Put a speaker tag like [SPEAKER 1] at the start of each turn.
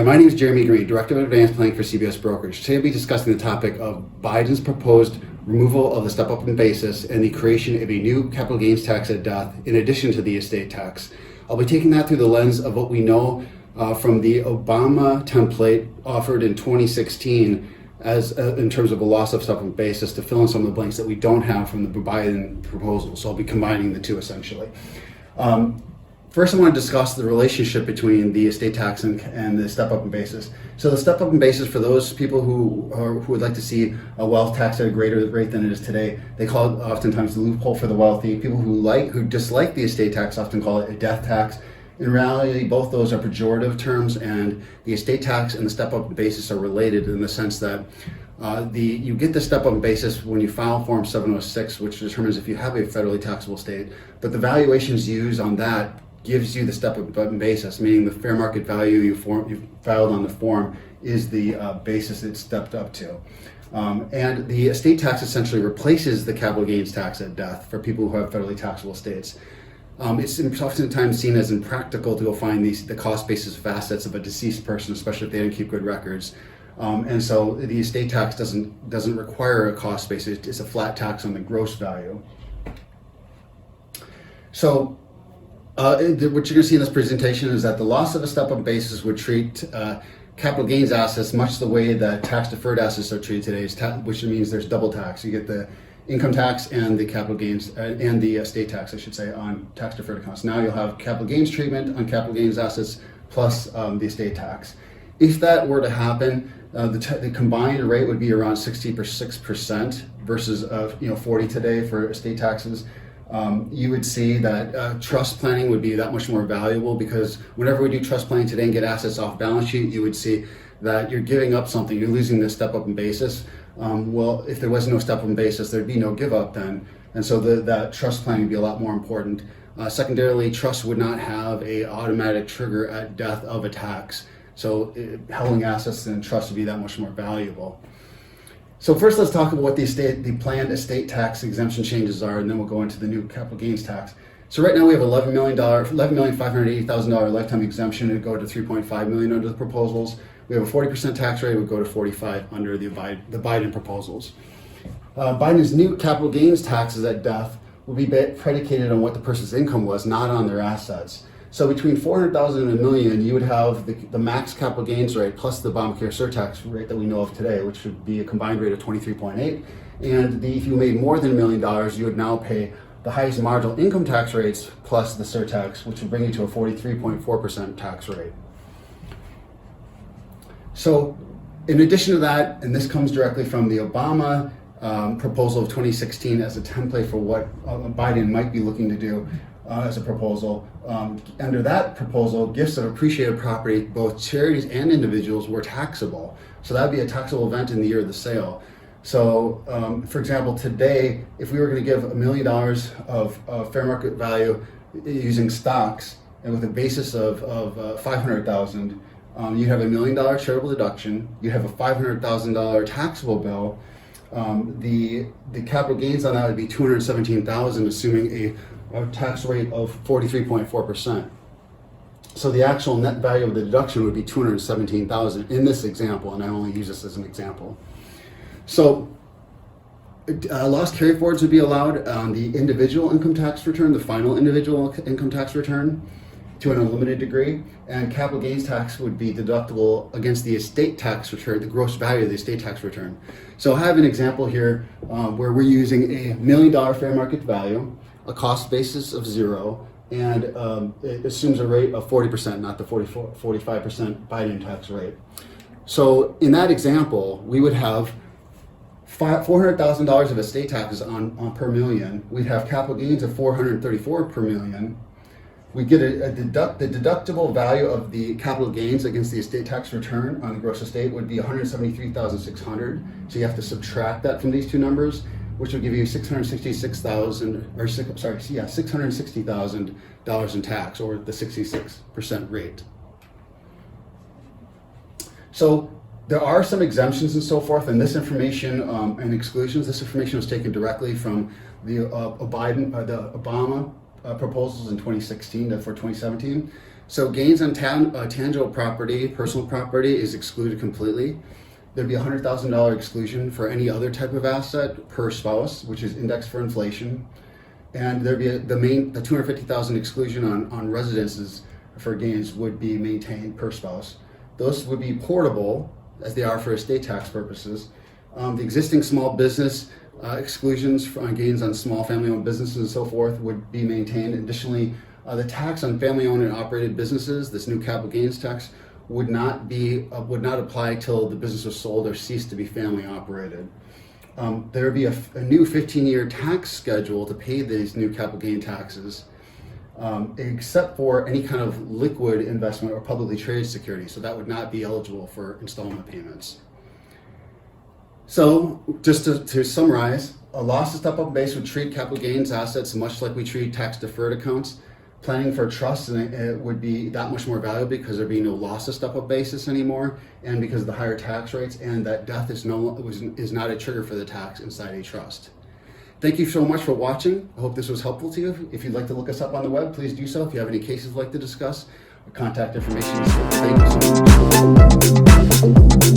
[SPEAKER 1] Hi, my name is Jeremy Green, Director of Advanced Planning for CBS Brokerage. Today I'll be discussing the topic of Biden's proposed removal of the step-up in basis and the creation of a new capital gains tax at death in addition to the estate tax. I'll be taking that through the lens of what we know from the Obama template offered in 2016 as in terms of a loss of step-up in basis to fill in some of the blanks that we don't have from the Biden proposal. So I'll be combining the two essentially. First, I want to discuss the relationship between the estate tax and the step-up in basis. So the step-up in basis, for those people who would like to see a wealth tax at a greater rate than it is today, they call it oftentimes the loophole for the wealthy. People who dislike the estate tax often call it a death tax. In reality, both those are pejorative terms, and the estate tax and the step-up in basis are related in the sense that you get the step-up in basis when you file Form 706, which determines if you have a federally taxable estate, but the valuations used on that gives you the step-up in basis, meaning the fair market value you filed on the form is the basis it's stepped up to. And the estate tax essentially replaces the capital gains tax at death for people who have federally taxable estates. It's oftentimes seen as impractical to go find the cost basis of assets of a deceased person, especially if they didn't keep good records. And so the estate tax doesn't require a cost basis. It's a flat tax on the gross value. So what you're going to see in this presentation is that the loss of a step-up basis would treat capital gains assets much the way that tax-deferred assets are treated today, which means there's double tax. You get the income tax and the capital gains, and the estate tax, I should say, on tax-deferred accounts. Now you'll have capital gains treatment on capital gains assets plus the estate tax. If that were to happen, the combined rate would be around 66% versus 40 today for estate taxes. You would see that trust planning would be that much more valuable, because whenever we do trust planning today and get assets off balance sheet, you would see that you're giving up something, you're losing the step-up in basis. Well, if there was no step-up in basis, there'd be no give-up then. And so that trust planning would be a lot more important. Secondarily, trust would not have a automatic trigger at death of a tax. So holding assets in trust would be that much more valuable. So first, let's talk about what the planned estate tax exemption changes are, and then we'll go into the new capital gains tax. So right now we have $11,580,000 lifetime exemption. It would go to $3.5 million under the proposals. We have a 40% tax rate. It would go to 45% under the Biden proposals. Biden's new capital gains taxes at death will be predicated on what the person's income was, not on their assets. So between $400,000 and $1 million, you would have the max capital gains rate plus the Obamacare surtax rate that we know of today, which would be a combined rate of 23.8. And if you made more than $1 million, you would now pay the highest marginal income tax rates plus the surtax, which would bring you to a 43.4% tax rate. So in addition to that, and this comes directly from the Obama proposal of 2016 as a template for what Biden might be looking to do, as a proposal. Under that proposal, gifts of appreciated property, both charities and individuals, were taxable. So that would be a taxable event in the year of the sale. So, for example, today, if we were going to give $1 million of fair market value using stocks and with a basis of $500,000, you'd have $1 million charitable deduction. You'd have a $500,000 taxable bill. The capital gains on that would be $217,000, assuming a tax rate of 43.4%. So the actual net value of the deduction would be $217,000 in this example, and I only use this as an example. So loss carryforwards would be allowed on the individual income tax return, the final individual income tax return, to an unlimited degree, and capital gains tax would be deductible against the estate tax return, the gross value of the estate tax return. So I have an example here where we're using a $1 million fair market value, a cost basis of 0, and it assumes a rate of 40%, not the 45% Biden tax rate. So in that example, we would have $400,000 of estate taxes on per million. We'd have capital gains of $434 per million. We get the deductible value of the capital gains against the estate tax return on the gross estate would be $173,600. So you have to subtract that from these two numbers, which will give you $660,000 in tax, or the 66% rate. So there are some exemptions and so forth, and this information and exclusions. This information was taken directly from the Obama proposals in 2016 for 2017. So gains on tangible property, personal property, is excluded completely. There'd be a $100,000 exclusion for any other type of asset per spouse, which is indexed for inflation. And there'd be the $250,000 exclusion on residences for gains would be maintained per spouse. Those would be portable, as they are for estate tax purposes. The existing small business exclusions on gains on small family-owned businesses and so forth would be maintained. Additionally, the tax on family-owned and operated businesses, this new capital gains tax, would not apply till the business was sold or ceased to be family operated. There would be a new 15-year tax schedule to pay these new capital gain taxes, except for any kind of liquid investment or publicly traded security. So that would not be eligible for installment payments. So just to summarize, a loss to step-up base would treat capital gains assets much like we treat tax-deferred accounts. Planning for trust, and it would be that much more valuable because there'd be no loss to step-up basis anymore, and because of the higher tax rates, and that death is not a trigger for the tax inside a trust. Thank you so much for watching. I hope this was helpful to you. If you'd like to look us up on the web, please do so. If you have any cases you'd like to discuss, contact information is here. Thank you so much.